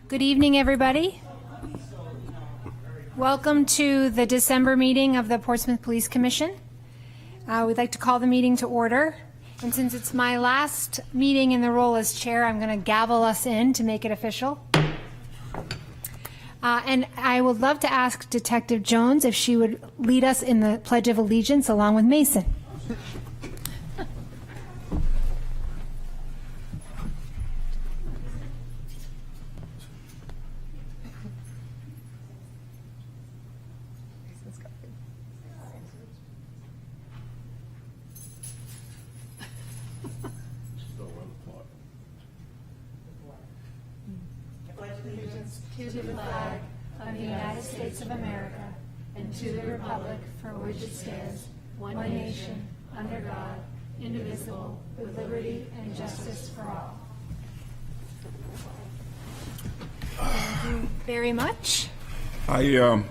Good evening, everybody. Welcome to the December meeting of the Portsmouth Police Commission. We'd like to call the meeting to order. And since it's my last meeting in the role as chair, I'm going to gavel us in to make it official. And I would love to ask Detective Jones if she would lead us in the Pledge of Allegiance along with Mason. To the flag of the United States of America and to the republic for which it stands, one nation, under God, indivisible, with liberty and justice for all. Thank you very much. I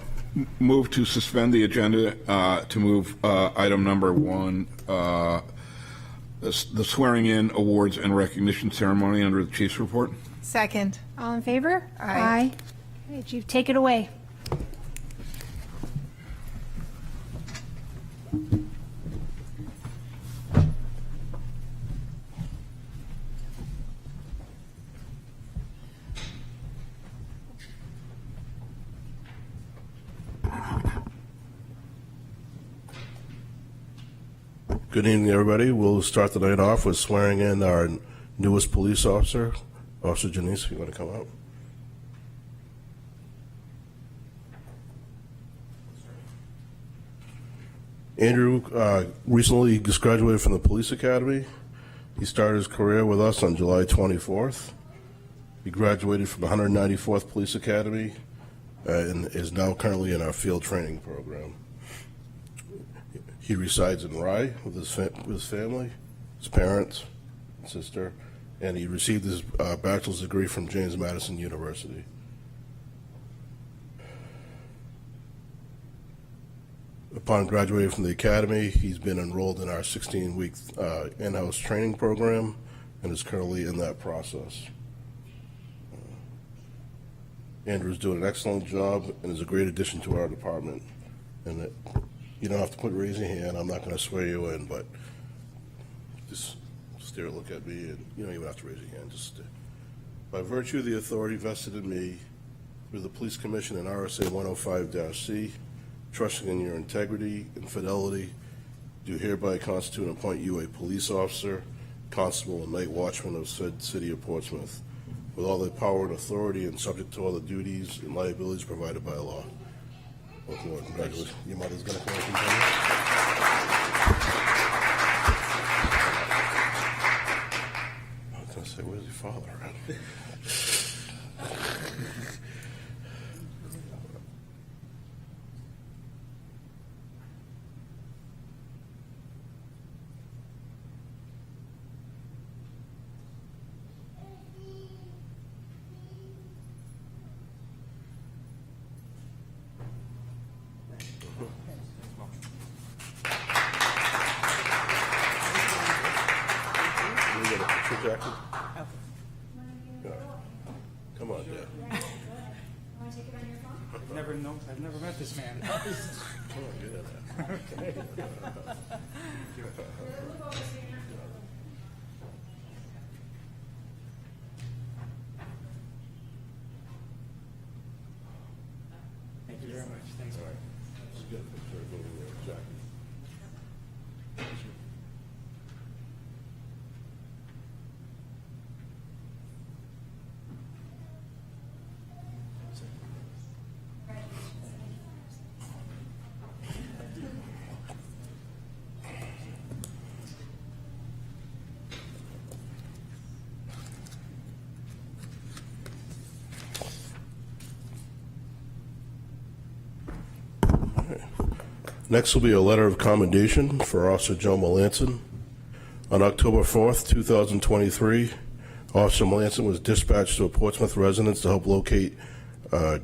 move to suspend the agenda to move item number 1, the swearing in awards and recognition ceremony under the chief's report. Second. All in favor? Aye. Okay, Chief, take it away. Good evening, everybody. We'll start the night off with swearing in our newest police officer, Officer Janice, if you want to come out. Andrew recently just graduated from the police academy. He started his career with us on July 24th. He graduated from the 194th Police Academy and is now currently in our field training program. He resides in Rye with his family, his parents, sister, and he received his bachelor's degree from James Madison University. Upon graduating from the academy, he's been enrolled in our 16-week in-house training program and is currently in that process. Andrew's doing an excellent job and is a great addition to our department. And you don't have to raise your hand. I'm not going to swear you in, but just stare, look at me, and you don't even have to raise your hand. Just by virtue of the authority vested in me through the Police Commission and RSA 105-C, trusting in your integrity and fidelity, do hereby constitute and appoint you a police officer, constable, and night watchman of said city of Portsmouth, with all the power and authority and subject to all the duties and liabilities provided by law. Welcome, Lord. Congratulations. Your mother's going to come up and tell you. I was going to say, where's your father at? Jackie? Yeah. Come on, Dad. I've never met this man. Come on, get in there. Okay. Thank you very much. Thanks. All right. Let's get a picture of me there, Jackie. Next will be a letter of commendation for Officer Joe Melanson. On October 4th, 2023, Officer Melanson was dispatched to a Portsmouth residence to help locate a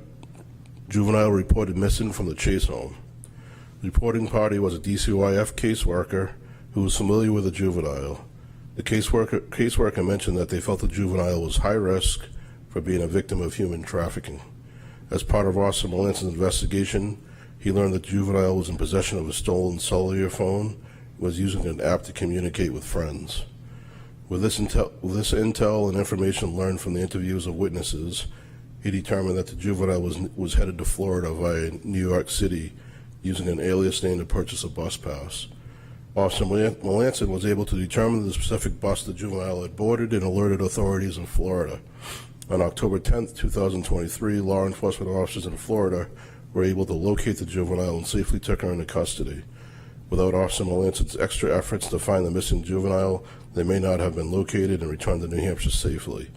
juvenile reported missing from the Chase home. The reporting party was a DCYF caseworker who was familiar with the juvenile. The caseworker mentioned that they felt the juvenile was high risk, for being a victim of human trafficking. As part of Officer Melanson's investigation, he learned that the juvenile was in possession of a stolen cellular phone and was using an app to communicate with friends. With this intel and information learned from the interviews of witnesses, he determined that the juvenile was headed to Florida via New York City using an alias name to purchase a bus pass. Officer Melanson was able to determine the specific bus the juvenile had boarded and alerted authorities in Florida. On October 10, 2023, law enforcement officers in Florida were able to locate the juvenile and safely took her into custody. Without Officer Melanson's extra efforts to find the missing juvenile, they may not have been located and returned to New Hampshire safely.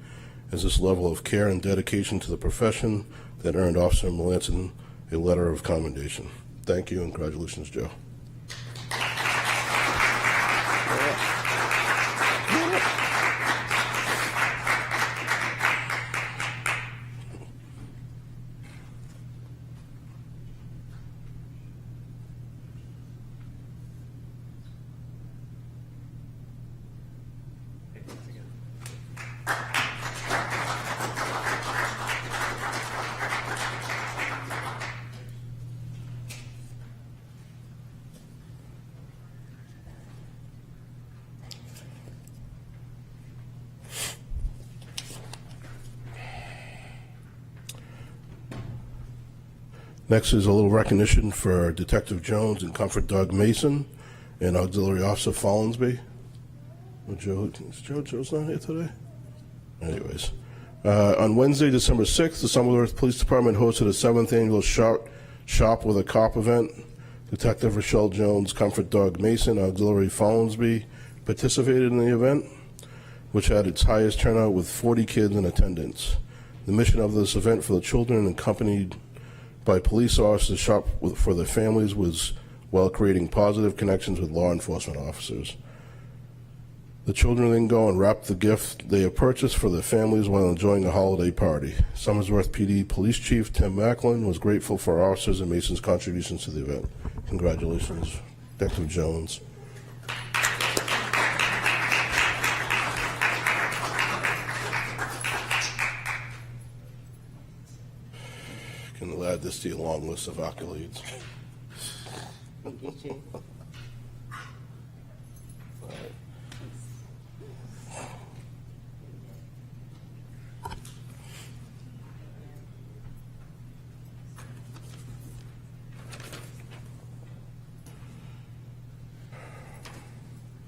It's this level of care and dedication to the profession that earned Officer Melanson a letter of commendation. Thank you and congratulations, Joe. Next is a little recognition for Detective Jones and Comfort Dog Mason and Auxiliary Officer Follinsby. Oh, Joe's not here today? Anyways. On Wednesday, December 6th, the Somerville Police Department hosted a 7th annual Shop with a Cop event. Detective Rochelle Jones, Comfort Dog Mason, Auxiliary Follinsby participated in the event, which had its highest turnout with 40 kids in attendance. The mission of this event for the children, accompanied by police officers, shop for their families, was while creating positive connections with law enforcement officers. The children then go and wrap the gift they have purchased for their families while enjoying a holiday party. Somersworth PD Police Chief Tim Macklin was grateful for officers and Mason's contributions to the event. Congratulations, Detective Jones. Can add this to your long list of accolades.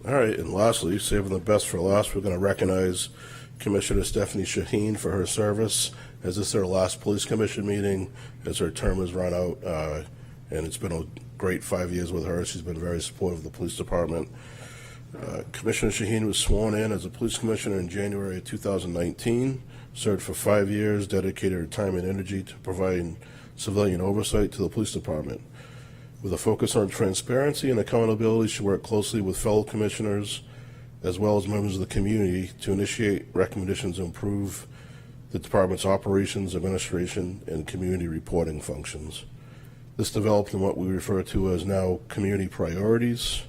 All right, and lastly, saving the best for last, we're going to recognize Commissioner Stephanie Shaheen for her service, as this is her last police commission meeting, as her term has run out, and it's been a great 5 years with her. She's been very supportive of the police department. Commissioner Shaheen was sworn in as a police commissioner in January of 2019, served for 5 years, dedicated her time and energy to providing civilian oversight to the police department. With a focus on transparency and accountability, she worked closely with fellow commissioners as well as members of the community to initiate recommendations to improve the department's operations, administration, and community reporting functions. This developed in what we refer to as now community priorities,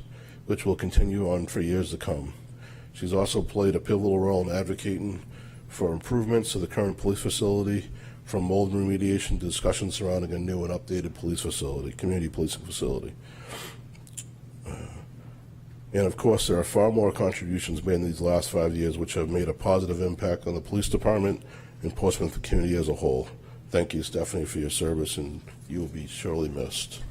which will continue on for years to come. She's also played a pivotal role in advocating for improvements to the current police facility, from mold remediation to discussions surrounding a new and updated police facility, community policing facility. And of course, there are far more contributions made in these last 5 years which have made a positive impact on the police department and Portsmouth community as a whole. Thank you, Stephanie, for your service, and you will be surely missed.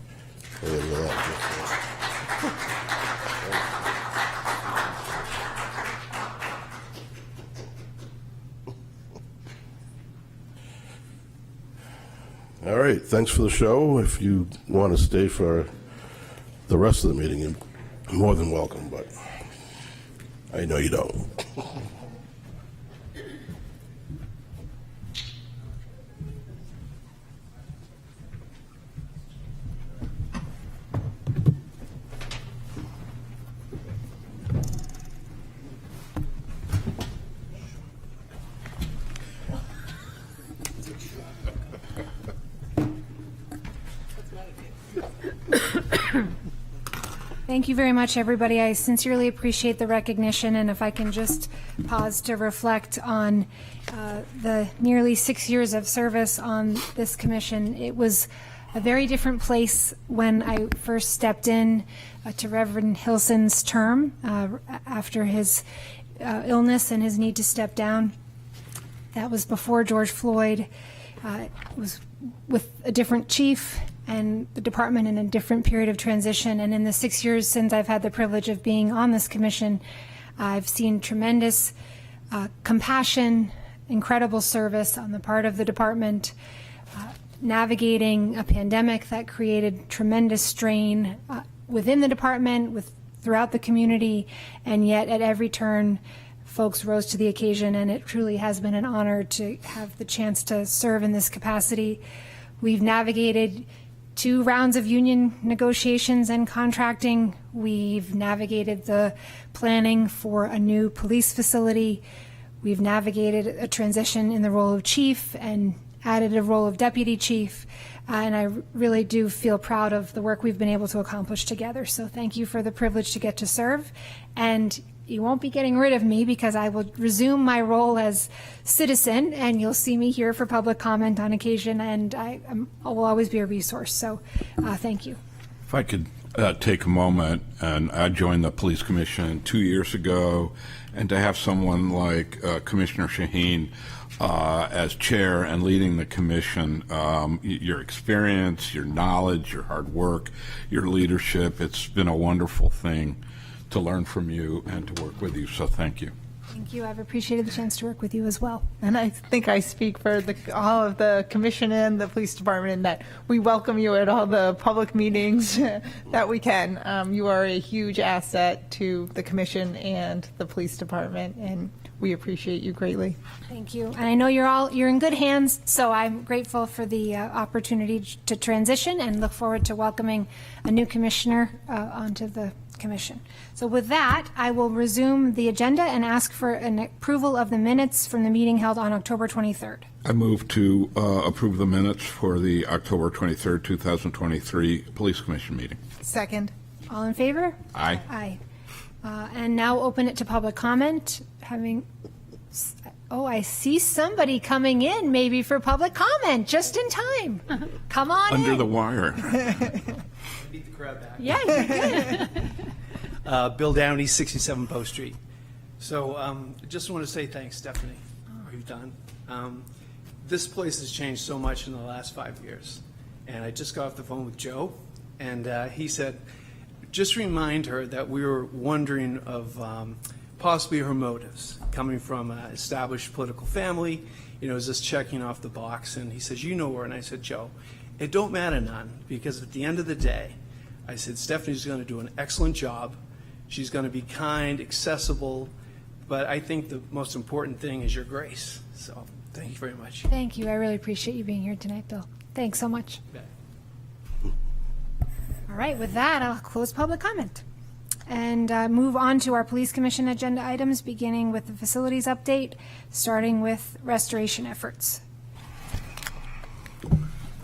All right, thanks for the show. If you want to stay for the rest of the meeting, you're more than welcome, but I know you don't. Thank you very much, everybody. I sincerely appreciate the recognition, and if I can just pause to reflect on the nearly 6 years of service on this commission. It was a very different place when I first stepped in to Reverend Hilson's term after his illness and his need to step down. That was before George Floyd. It was with a different chief and the department in a different period of transition. And in the 6 years since I've had the privilege of being on this commission, I've seen tremendous compassion, incredible service on the part of the department, navigating a pandemic that created tremendous strain within the department, throughout the community, and yet at every turn, folks rose to the occasion, and it truly has been an honor to have the chance to serve in this capacity. We've navigated 2 rounds of union negotiations and contracting. We've navigated the planning for a new police facility. We've navigated a transition in the role of chief and added a role of deputy chief. And I really do feel proud of the work we've been able to accomplish together. So thank you for the privilege to get to serve. And you won't be getting rid of me because I will resume my role as citizen, and you'll see me here for public comment on occasion, and I will always be a resource. So thank you. If I could take a moment, and I joined the Police Commission 2 years ago, and to have someone like Commissioner Shaheen as chair and leading the commission, your experience, your knowledge, your hard work, your leadership, it's been a wonderful thing to learn from you and to work with you, so thank you. Thank you. I've appreciated the chance to work with you as well. And I think I speak for all of the commission and the police department in that we welcome you at all the public meetings that we can. You are a huge asset to the commission and the police department, and we appreciate you greatly. Thank you. And I know you're in good hands, so I'm grateful for the opportunity to transition and look forward to welcoming a new commissioner onto the commission. So with that, I will resume the agenda and ask for an approval of the minutes from the meeting held on October 23rd. I move to approve the minutes for the October 23rd, 2023 Police Commission meeting. Second. All in favor? Aye. Aye. And now open it to public comment. I see somebody coming in maybe for public comment just in time. Come on Under in. the wire. Beat the crowd back. Yeah, you're good. Bill Downey, 67 Bow Street. So just want to say thanks, Stephanie, for what you've done. This place has changed so much in the last 5 years. And I just got off the phone with Joe, and he said, just remind her that we were wondering of possibly her motives, coming from an established political family, is this checking off the box? And he says, you know her. And I said, Joe, it don't matter none, because at the end of the day, I said, Stephanie's going to do an excellent job. She's going to be kind, accessible, but I think the most important thing is your grace. So thank you very much. Thank you. I really appreciate you being here tonight, Bill. Thanks so much. All right, with that, I'll close public comment and move on to our Police Commission agenda items, beginning with the facilities update, starting with restoration efforts.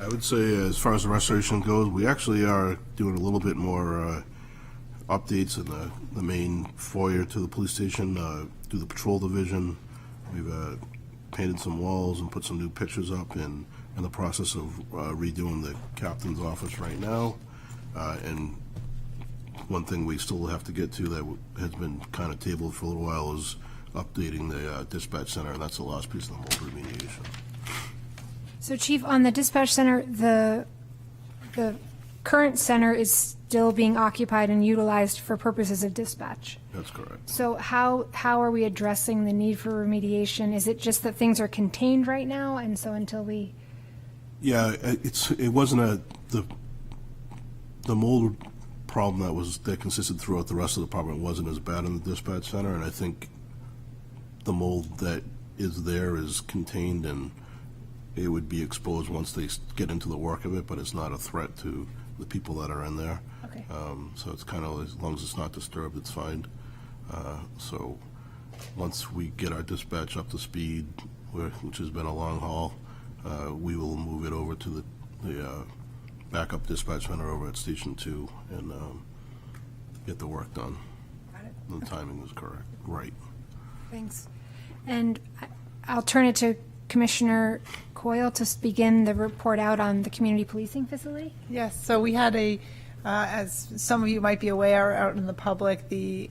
I would say as far as the restoration goes, we actually are doing a little bit more updates in the main foyer to the police station, through the patrol division. We've painted some walls and put some new pictures up in the process of redoing the captain's office right now. And one thing we still have to get to that has been kind of tabled for a little while is updating the dispatch center, and that's the last piece of the mold remediation. So, Chief, on the dispatch center, the current center is still being occupied and utilized for purposes of dispatch. That's correct. So how are we addressing the need for remediation? Is it just that things are contained right now, and so until we... Yeah, it wasn't the mold problem that consisted throughout the rest of the department wasn't as bad in the dispatch center, and I think the mold that is there is contained and it would be exposed once they get into the work of it, but it's not a threat to the people that are in there. Okay. So it's kind of, as long as it's not disturbed, it's fine. So once we get our dispatch up to speed, which has been a long haul, we will move it over to the backup dispatch center over at Station 2, and get the work done. The timing was correct, right. Thanks. And I'll turn it to Commissioner Coyle to begin the report out on the community policing facility. Yes, so we had as some of you might be aware out in the public, the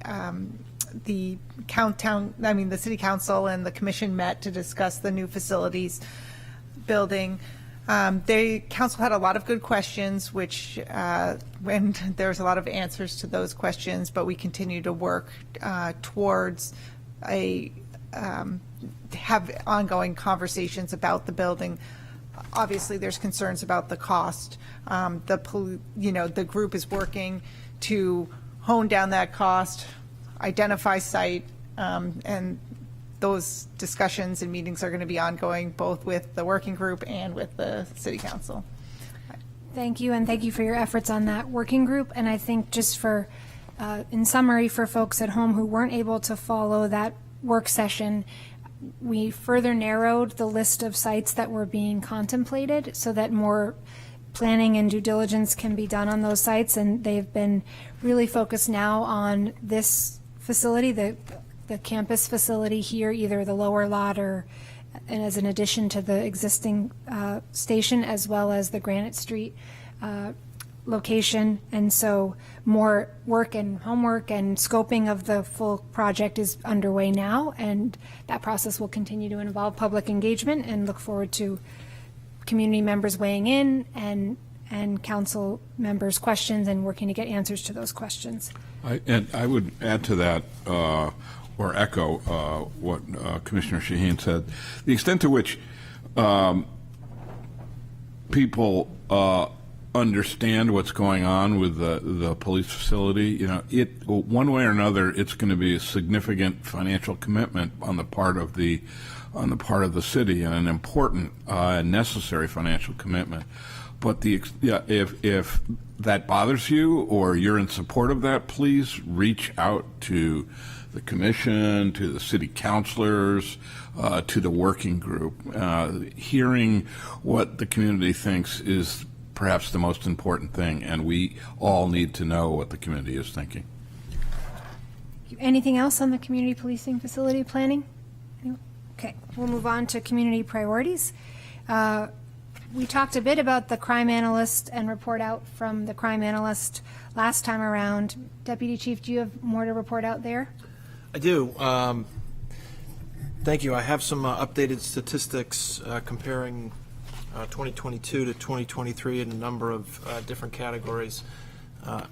city council and the commission met to discuss the new facilities building. The council had a lot of good questions, which when there's a lot of answers to those questions, but we continue to work towards have ongoing conversations about the building. Obviously, there's concerns about the cost. The group is working to hone down that cost, identify site, and those discussions and meetings are going to be ongoing both with the working group and with the city council. Thank you, and thank you for your efforts on that working group. And I think just for, in summary, for folks at home who weren't able to follow that work session, we further narrowed the list of sites that were being contemplated so that more planning and due diligence can be done on those sites. And they've been really focused now on this facility, the campus facility here, either the lower lot or and as an addition to the existing station, as well as the Granite Street location. And so more work and homework and scoping of the full project is underway now, and that process will continue to involve public engagement, and look forward to community members weighing in and council members' questions and working to get answers to those questions. I would add to that, or echo what Commissioner Shaheen said. The extent to which people understand what's going on with the police facility, one way or another, it's going to be a significant financial commitment on the part of the city, and an important necessary financial commitment. But if that bothers you or you're in support of that, please reach out to the commission, to the city councilors, to the working group. Hearing what the community thinks is perhaps the most important thing, and we all need to know what the community is thinking. Anything else on the community policing facility planning? Okay, we'll move on to community priorities. We talked a bit about the crime analyst and report out from the crime analyst last time around. Deputy Chief, do you have more to report out there? I do. Thank you. I have some updated statistics comparing 2022 to 2023 in a number of different categories,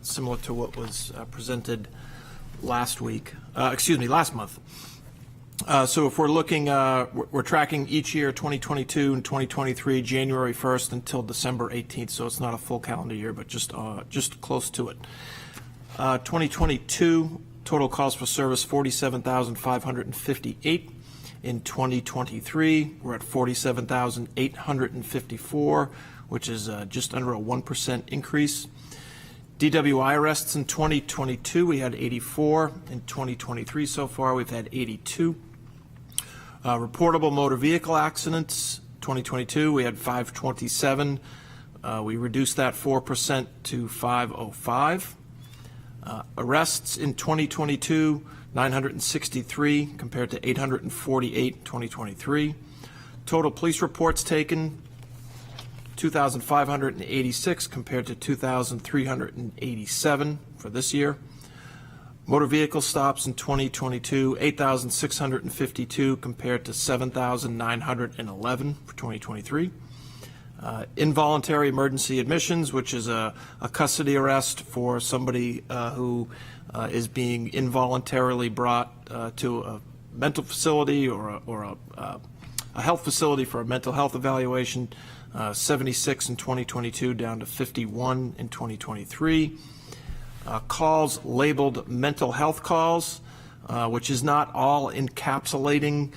similar to what was presented last month. So if we're looking, we're tracking each year, 2022 and 2023, January 1st until December 18th. So it's not a full calendar year, but just close to it. 2022 total calls for service 47,558. In 2023, we're at 47,854, which is just under a 1% increase. DWI arrests in 2022, we had 84. In 2023 so far, we've had 82. Reportable motor vehicle accidents, 2022, we had 527. We reduced that 4% to 505. Arrests in 2022, 963 compared to 848 in 2023. Total police reports taken, 2,586 compared to 2,387 for this year. Motor vehicle stops in 2022, 8,652 compared to 7,911 for 2023. Involuntary emergency admissions, which is a custody arrest for somebody who is being involuntarily brought to a mental facility or a health facility for a mental health evaluation, 76 in 2022 down to 51 in 2023. Calls labeled mental health calls, which is not all encapsulating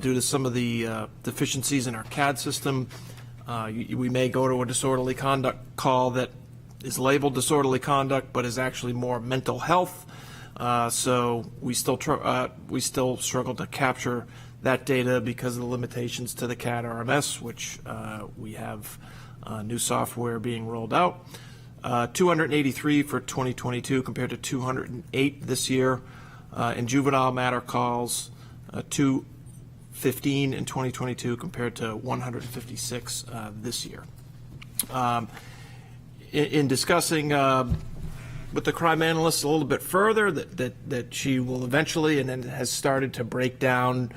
due to some of the deficiencies in our CAD system. We may go to a disorderly conduct call that is labeled disorderly conduct, but is actually more mental health. So we still struggle to capture that data because of the limitations to the CAD RMS, which we have new software being rolled out. 283 for 2022 compared to 208 this year. In juvenile matter calls, 215 in 2022 compared to 156 this year. In discussing with the crime analyst a little bit further, that she will eventually, and then has started to break down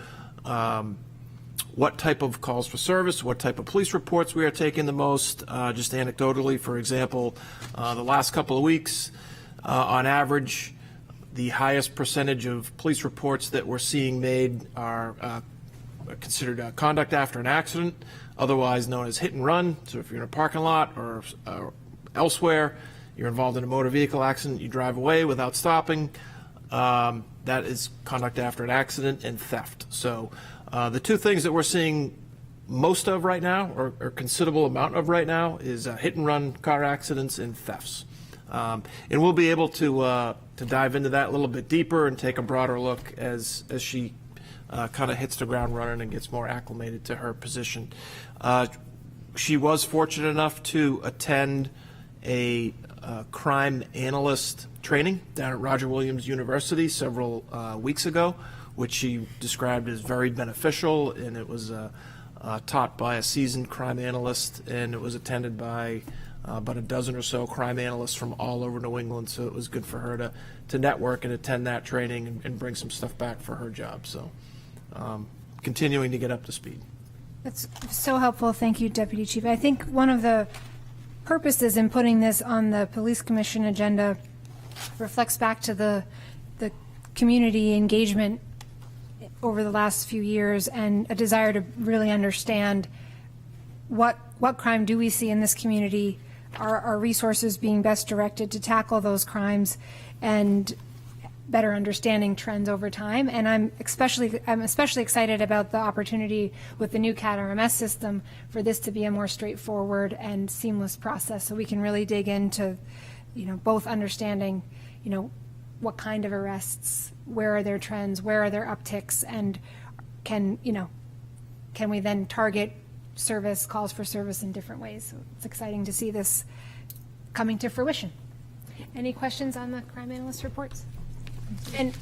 what type of calls for service, what type of police reports we are taking the most. Just anecdotally, for example, the last couple of weeks, on average, the highest percentage of police reports that we're seeing made are considered conduct after an accident, otherwise known as hit and run. So if you're in a parking lot or elsewhere, you're involved in a motor vehicle accident, you drive away without stopping, that is conduct after an accident, and theft. So the two things that we're seeing most of right now, or considerable amount of right now, is hit and run car accidents and thefts. And we'll be able to dive into that a little bit deeper and take a broader look as she kind of hits the ground running and gets more acclimated to her position. She was fortunate enough to attend a crime analyst training down at Roger Williams University several weeks ago, which she described as very beneficial, and it was taught by a seasoned crime analyst, and it was attended by about a dozen or so crime analysts from all over New England, so it was good for her to network and attend that training and bring some stuff back for her job. So continuing to get up to speed. That's so helpful. Thank you, Deputy Chief. I think one of the purposes in putting this on the Police Commission agenda reflects back to the community engagement over the last few years and a desire to really understand what crime do we see in this community, are our resources being best directed to tackle those crimes, and better understanding trends over time. And I'm especially excited about the opportunity with the new CAD RMS system for this to be a more straightforward and seamless process, so we can really dig into, both understanding, what kind of arrests, where are their trends, where are their upticks, and can we then target service, calls for service in different ways. So it's exciting to see this coming to fruition. Any questions on the crime analyst reports? And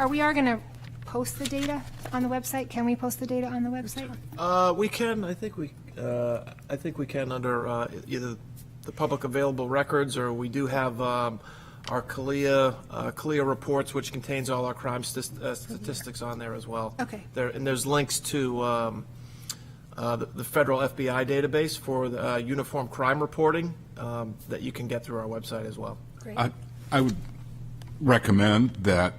we going to post the data on the website? Can we post the data on the website? We can. I think we can under either the public available records, or we do have our CALEA reports, which contains all our crime statistics on there as well. Okay. And there's links to the federal FBI database for the uniform crime reporting that you can get through our website as well. Great. I would recommend that,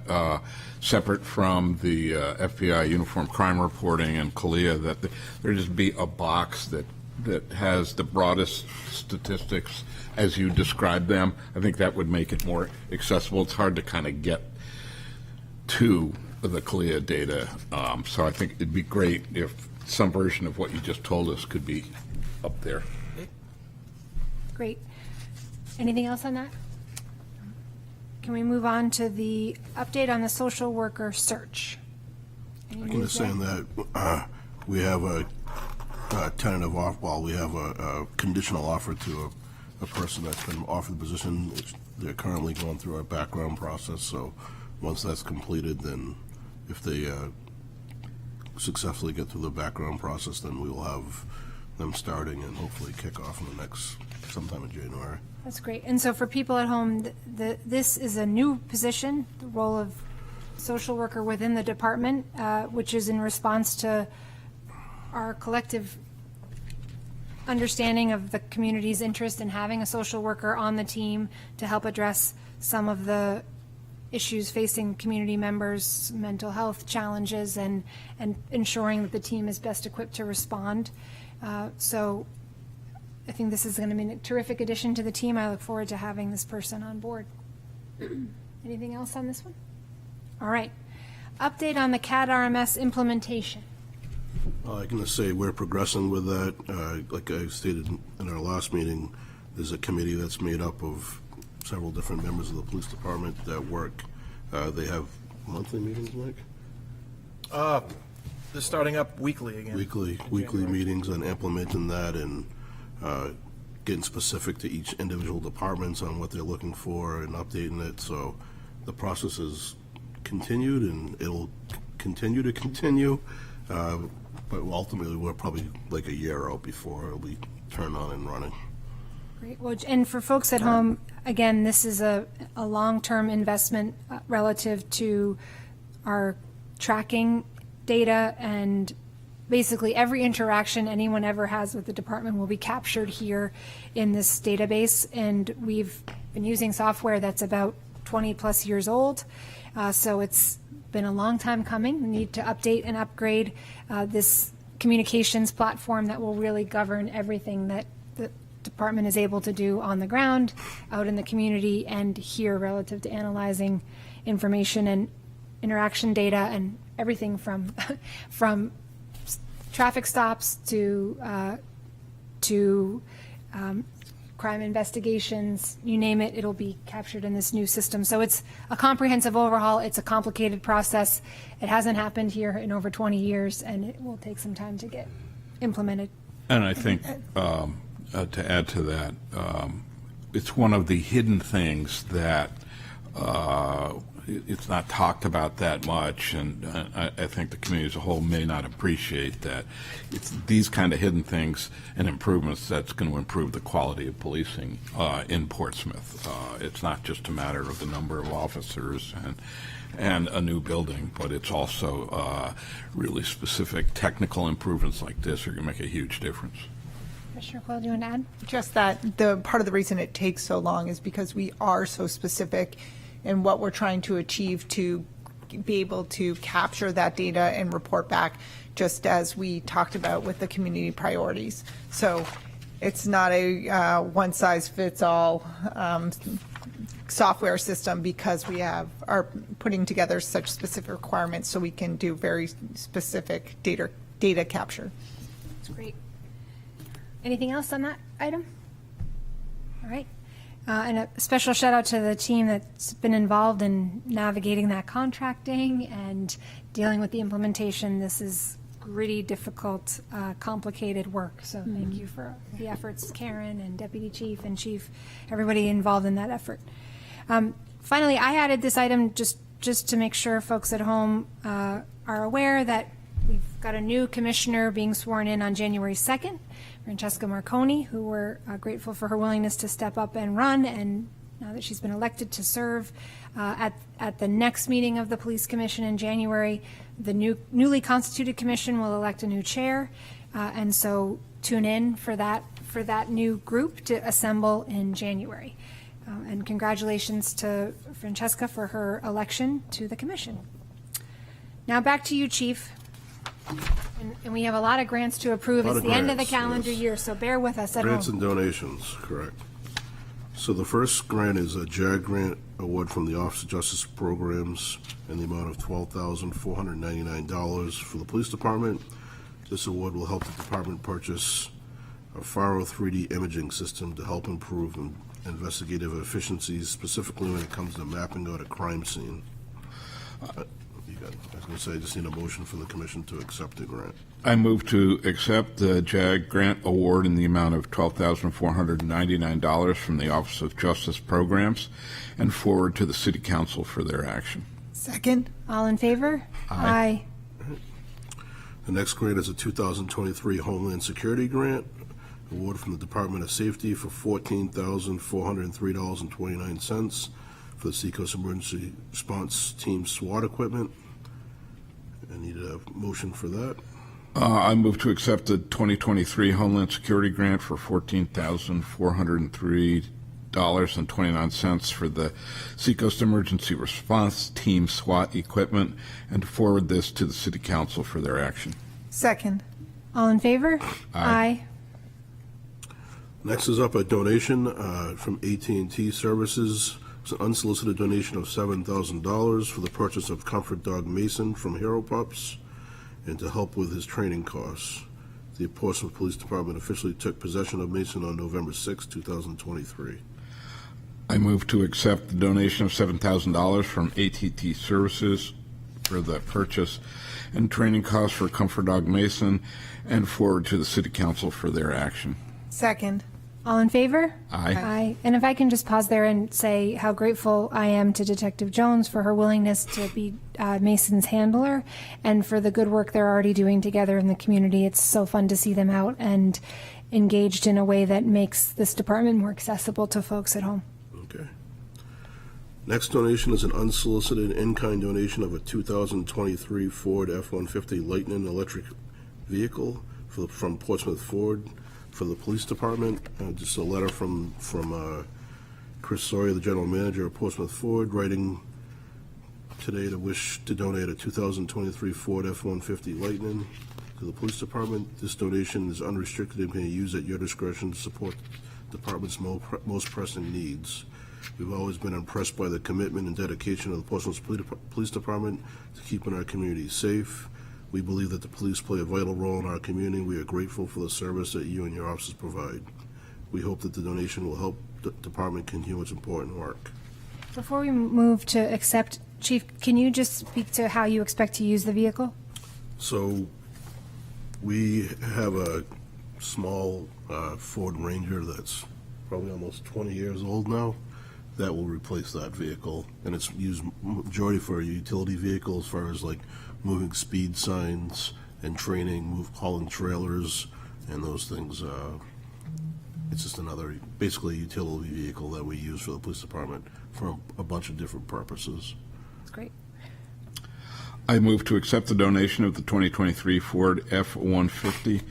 separate from the FBI uniform crime reporting and CALEA, that there just be a box that has the broadest statistics as you describe them. I think that would make it more accessible. It's hard to kind of get to the CALEA data, so I think it'd be great if some version of what you just told us could be up there. Great. Anything else on that? Can we move on to the update on the social worker search? Any I can news just say there? that we have a tentative we have a conditional offer to a person that's been offered the position. They're currently going through our background process, so once that's completed, then if they successfully get through the background process, then we will have them starting and hopefully kick off in the next sometime in January. That's great. And so for people at home, this is a new position, the role of social worker within the department, which is in response to our collective understanding of the community's interest in having a social worker on the team to help address some of the issues facing community members, mental health challenges, and ensuring that the team is best equipped to respond. So I think this is going to be a terrific addition to the team. I look forward to having this person on board. Anything else on this one? All right. Update on the CAD RMS implementation. I can just say we're progressing with that. Like I stated in our last meeting, there's a committee that's made up of several different members of the police department that work. They have monthly meetings, Mike? They're starting up weekly again. Weekly meetings on implementing that and getting specific to each individual departments on what they're looking for and updating it. So the process is continued, and it'll continue to continue. But ultimately, we're probably like a year out before it'll be turned on and running. Great. Well, and for folks at home, again, this is a long-term investment relative to our tracking data, and basically every interaction anyone ever has with the department will be captured here in this database. And we've been using software that's about 20 plus years old. So it's been a long time coming. We need to update and upgrade this communications platform that will really govern everything that the department is able to do on the ground, out in the community, and here relative to analyzing information and interaction data and everything from traffic stops to crime investigations, you name it, it'll be captured in this new system. So it's a comprehensive overhaul. It's a complicated process. It hasn't happened here in over 20 years, and it will take some time to get implemented. And I think, to add to that, it's one of the hidden things that it's not talked about that much, and I think the community as a whole may not appreciate that. It's these kind of hidden things and improvements that's going to improve the quality of policing in Portsmouth. It's not just a matter of the number of officers and a new building, but it's also really specific technical improvements like this are going to make a huge difference. Commissioner Coyle, do you want to add? Just that the part of the reason it takes so long is because we are so specific in what we're trying to achieve to be able to capture that data and report back, just as we talked about with the community priorities. So it's not a one-size-fits-all software system, because we are putting together such specific requirements so we can do very specific data capture. That's great. Anything else on that item? All right. And a special shout out to the team that's been involved in navigating that contracting and dealing with the implementation. This is gritty, difficult, complicated work. So thank you for the efforts, Karen and Deputy Chief and Chief, everybody involved in that effort. Finally, I added this item just to make sure folks at home are aware that we've got a new commissioner being sworn in on January 2nd. Francesca Marconi, who we're grateful for her willingness to step up and run, and now that she's been elected to serve at the next meeting of the Police Commission in January, the newly constituted commission will elect a new chair, and so tune in for that new group to assemble in January. And congratulations to Francesca for her election to the commission. Now back to you, Chief. And we have a lot of grants to approve. It's the end of the calendar year, so bear with us at home. Grants and donations, correct. So the first grant is a JAG grant award from the Office of Justice Programs in the amount of $12,499 for the police department. This award will help the department purchase a FARO 3D imaging system to help improve investigative efficiencies, specifically when it comes to mapping out a crime scene. I was going to say, I just need a motion from the commission to accept the grant. I move to accept the JAG grant award in the amount of $12,499 from the Office of Justice Programs and forward to the City Council for their action. Second. All in favor? Aye. The next grant is a 2023 Homeland Security Grant award from the Department of Safety for $14,403.29 for the Seacoast Emergency Response Team SWAT equipment. I need a motion for that. I move to accept the 2023 Homeland Security Grant for $14,403.29 for the Seacoast Emergency Response Team SWAT equipment, and to forward this to the City Council for their action. Second. All in favor? Aye. Next is up a donation from AT&T Services. It's an unsolicited donation of $7,000 for the purchase of Comfort Dog Mason from Hero Pups and to help with his training costs. The Portsmouth Police Department officially took possession of Mason on November 6, 2023. I move to accept the donation of $7,000 from AT&T Services for the purchase and training costs for Comfort Dog Mason and forward to the City Council for their action. Second. All in favor? Aye. Aye. And if I can just pause there and say how grateful I am to Detective Jones for her willingness to be Mason's handler and for the good work they're already doing together in the community. It's so fun to see them out and engaged in a way that makes this department more accessible to folks at home. Okay. Next donation is an unsolicited in-kind donation of a 2023 Ford F-150 Lightning electric vehicle from Portsmouth Ford for the police department. Just a letter from Chris Sawyer, the general manager of Portsmouth Ford, writing today to wish to donate a 2023 Ford F-150 Lightning to the police department. This donation is unrestricted and can be used at your discretion to support the department's most pressing needs. We've always been impressed by the commitment and dedication of the Portsmouth Police Department to keeping our community safe. We believe that the police play a vital role in our community. We are grateful for the service that you and your officers provide. We hope that the donation will help the department continue its important work. Before we move to accept, Chief, can you just speak to how you expect to use the vehicle? So we have a small Ford Ranger that's probably almost 20 years old now. That will replace that vehicle, and it's used majority for a utility vehicle as far as like moving speed signs and training, hauling trailers and those things. It's just another, basically utility vehicle that we use for the police department for a bunch of different purposes. That's great. I move to accept the donation of the 2023 Ford F-150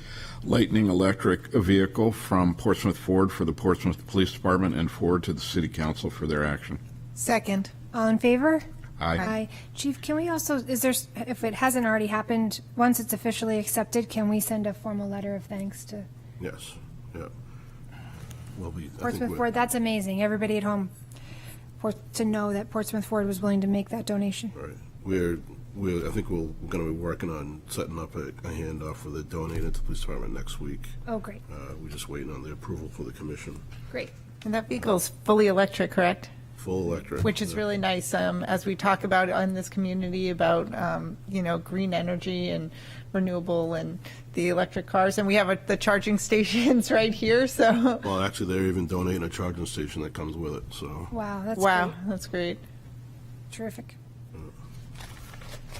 Lightning electric vehicle from Portsmouth Ford for the Portsmouth Police Department and forward to the City Council for their action. Second. All in favor? Aye. Chief, can we also, if it hasn't already happened, once it's officially accepted, can we send a formal letter of thanks to Yes, yeah. Well, Portsmouth Ford? That's amazing. Everybody at home, to know that Portsmouth Ford was willing to make that donation. Right. I think we're going to be working on setting up a handoff for the donated to the police department next week. Oh, great. We're just waiting on the approval for the commission. Great. And that vehicle's fully electric, correct? Full electric. Which is really nice, as we talk about in this community about, green energy and renewable and the electric cars. And we have the charging stations right here, so. Well, actually, they're even donating a charging station that comes with it, so. Wow, that's Wow, great. that's great. Terrific.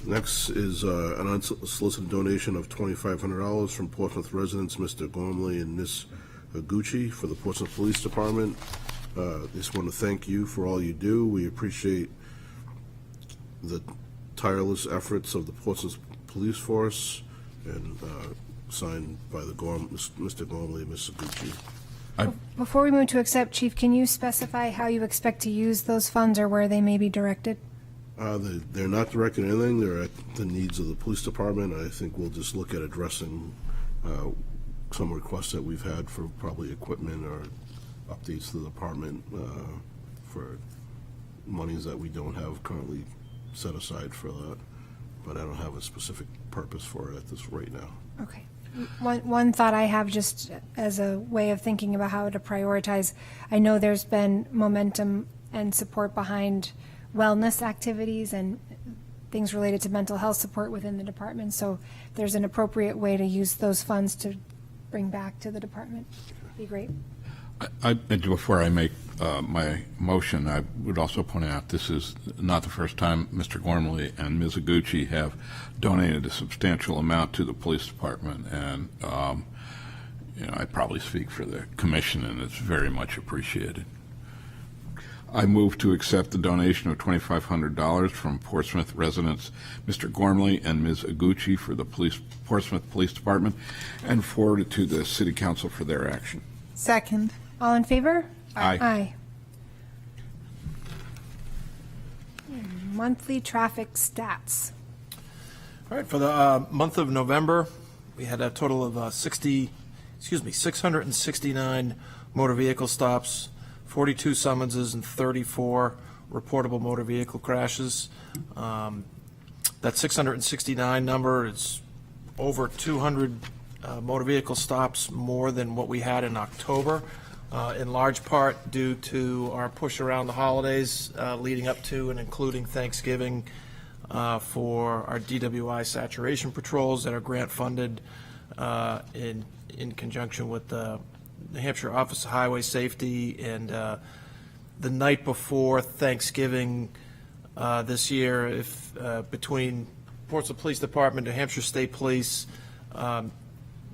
Next is an unsolicited donation of $2,500 from Portsmouth residents, Mr. Gormley and Ms. Gucci, for the Portsmouth Police Department. Just want to thank you for all you do. We appreciate the tireless efforts of the Portsmouth Police Force, and signed by Mr. Gormley and Ms. Gucci. Before we move to accept, Chief, can you specify how you expect to use those funds or where they may be directed? They're not directing anything. They're at the needs of the police department. I think we'll just look at addressing some requests that we've had for probably equipment or updates to the department for monies that we don't have currently set aside for that. But I don't have a specific purpose for it at this right now. Okay. One thought I have, just as a way of thinking about how to prioritize, I know there's been momentum and support behind wellness activities and things related to mental health support within the department. So there's an appropriate way to use those funds to bring back to the department. Be great. Before I make my motion, I would also point out this is not the first time Mr. Gormley and Ms. Aguchi have donated a substantial amount to the police department, and I probably speak for the commission, and it's very much appreciated. I move to accept the donation of $2,500 from Portsmouth residents Mr. Gormley and Ms. Aguchi for the Portsmouth Police Department and forward it to the City Council for their action. Second. All in favor? Aye. Aye. Monthly traffic stats. All right, for the month of November, we had a total of 669 motor vehicle stops, 42 summonses, and 34 reportable motor vehicle crashes. That 669 number is over 200 motor vehicle stops more than what we had in October, in large part due to our push around the holidays leading up to and including Thanksgiving for our DWI saturation patrols that are grant funded in conjunction with the New Hampshire Office of Highway Safety, and the night before Thanksgiving this year, if between Portsmouth Police Department, New Hampshire State Police,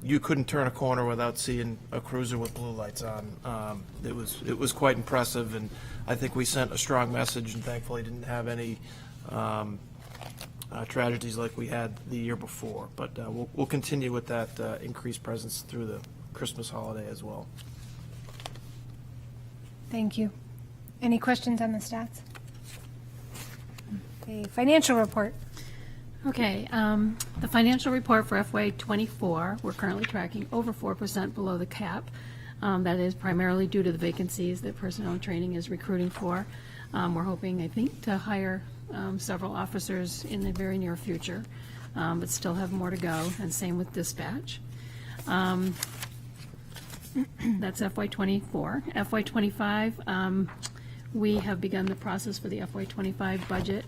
you couldn't turn a corner without seeing a cruiser with blue lights on. It was quite impressive, and I think we sent a strong message, and thankfully didn't have any tragedies like we had the year before. But we'll continue with that increased presence through the Christmas holiday as well. Thank you. Any questions on the stats? Okay, financial report. Okay, the financial report for FY '24, we're currently tracking over 4% below the cap. That is primarily due to the vacancies that Personnel and Training is recruiting for. We're hoping, I think, to hire several officers in the very near future, but still have more to go, and same with dispatch. That's FY '24. FY '25, we have begun the process for the FY '25 budget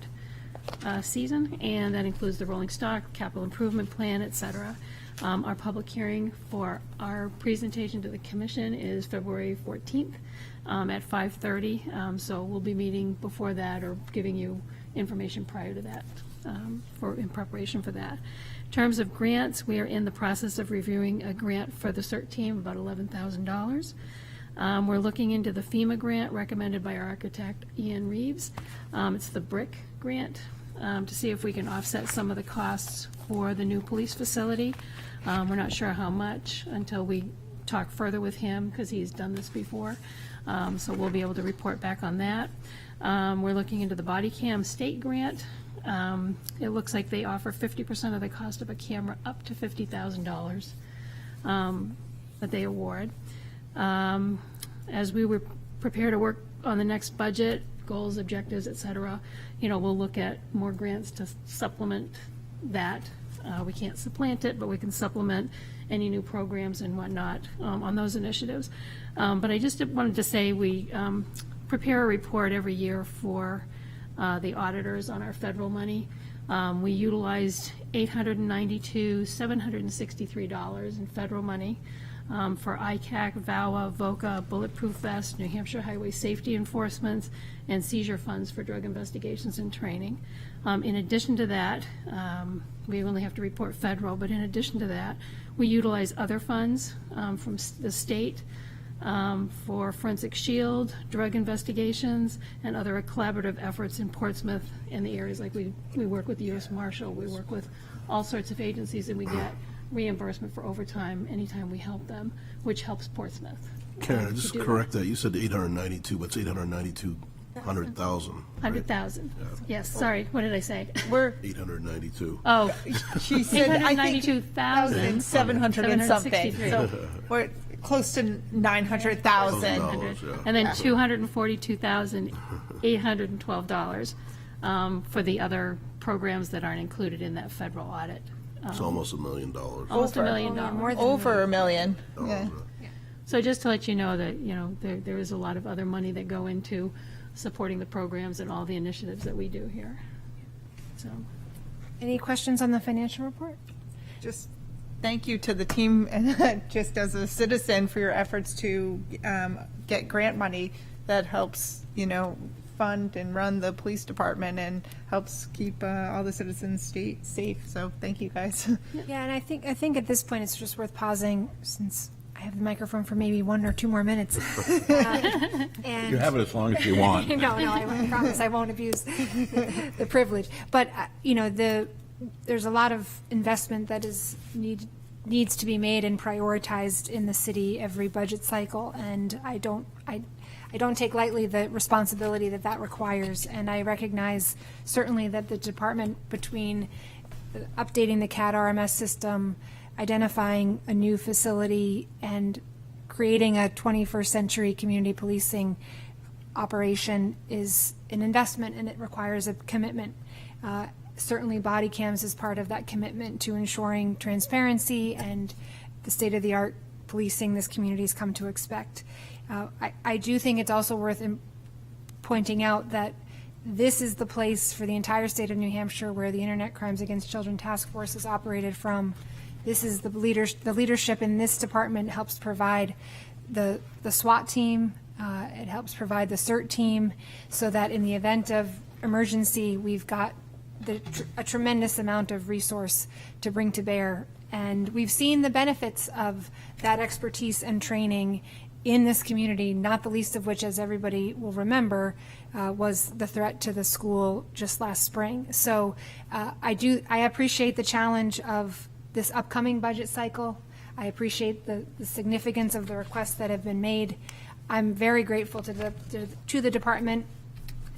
season, and that includes the rolling stock, capital improvement plan, et cetera. Our public hearing for our presentation to the commission is February 14th at 5:30. So we'll be meeting before that or giving you information prior to that in preparation for that. In terms of grants, we are in the process of reviewing a grant for the CERT team, about $11,000. We're looking into the FEMA grant recommended by our architect, Ian Reeves. It's the BRIC grant to see if we can offset some of the costs for the new police facility. We're not sure how much until we talk further with him, because he's done this before. So we'll be able to report back on that. We're looking into the body cam state grant. It looks like they offer 50% of the cost of a camera up to $50,000 that they award. As we were prepared to work on the next budget, goals, objectives, et cetera, we'll look at more grants to supplement that. We can't supplant it, but we can supplement any new programs and whatnot on those initiatives. But I just wanted to say we prepare a report every year for the auditors on our federal money. We utilized $892,763 in federal money for ICAC, VAWA, VOCA, Bulletproof Vest, New Hampshire Highway Safety Enforcement, and seizure funds for drug investigations and training. In addition to that, we only have to report federal, but in addition to that, we utilize other funds from the state for Forensic Shield, drug investigations, and other collaborative efforts in Portsmouth and the areas like we work with the U.S. Marshal, we work with all sorts of agencies, and we get reimbursement for overtime anytime we help them, which helps Portsmouth. Karen, just correct that. You said 892, but it's 892,100,000. 100,000. Yes, sorry, what did I say? We're, 892. Oh, she said, I think 892,000. 700 and something. 763. So we're close to 900,000. $1,000, yeah. And then $242,812 for the other programs that aren't included in that federal audit. It's almost $1 million. Almost $1 million. More than Over $1 million. Yeah. So just to let you know that, there is a lot of other money that go into supporting the programs and all the initiatives that we do here. So, Any questions on the financial report? Just thank you to the team, and just as a citizen, for your efforts to get grant money that helps, fund and run the police department and helps keep all the citizens safe. So thank you, guys. Yeah, and I think at this point it's just worth pausing, since I have the microphone for maybe 1 or 2 more minutes. And You have it as long as you want. no, I promise I won't abuse the privilege. But there's a lot of investment that needs to be made and prioritized in the city every budget cycle, and I don't take lightly the responsibility that requires. And I recognize certainly that the department, between updating the CAD RMS system, identifying a new facility, and creating a 21st century community policing operation, is an investment, and it requires a commitment. Certainly body cams is part of that commitment to ensuring transparency and the state-of-the-art policing this community has come to expect. I do think it's also worth pointing out that this is the place for the entire state of New Hampshire where the Internet Crimes Against Children Task Force is operated from. This is the leadership in this department helps provide the SWAT team. It helps provide the CERT team so that in the event of emergency, we've got a tremendous amount of resource to bring to bear. And we've seen the benefits of that expertise and training in this community, not the least of which, as everybody will remember, was the threat to the school just last spring. So I appreciate the challenge of this upcoming budget cycle. I appreciate the significance of the requests that have been made. I'm very grateful to the department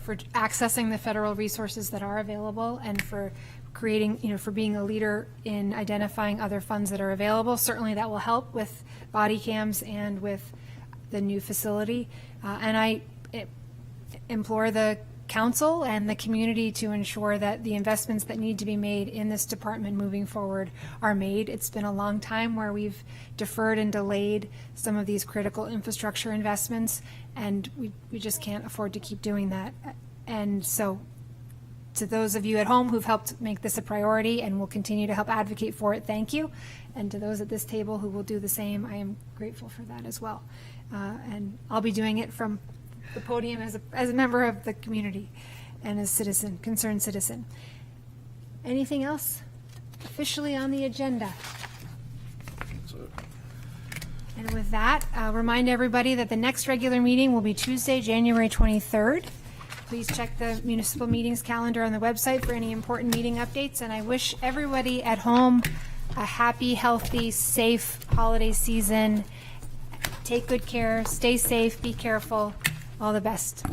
for accessing the federal resources that are available and for creating, for being a leader in identifying other funds that are available. Certainly that will help with body cams and with the new facility. And I implore the council and the community to ensure that the investments that need to be made in this department moving forward are made. It's been a long time where we've deferred and delayed some of these critical infrastructure investments, and we just can't afford to keep doing that. And so to those of you at home who've helped make this a priority and will continue to help advocate for it, thank you. And to those at this table who will do the same, I am grateful for that as well. And I'll be doing it from the podium as a member of the community and as citizen, concerned citizen. Anything else officially on the agenda? And with that, I'll remind everybody that the next regular meeting will be Tuesday, January 23rd. Please check the municipal meetings calendar on the website for any important meeting updates. And I wish everybody at home a happy, healthy, safe holiday season. Take good care, stay safe, be careful. All the best.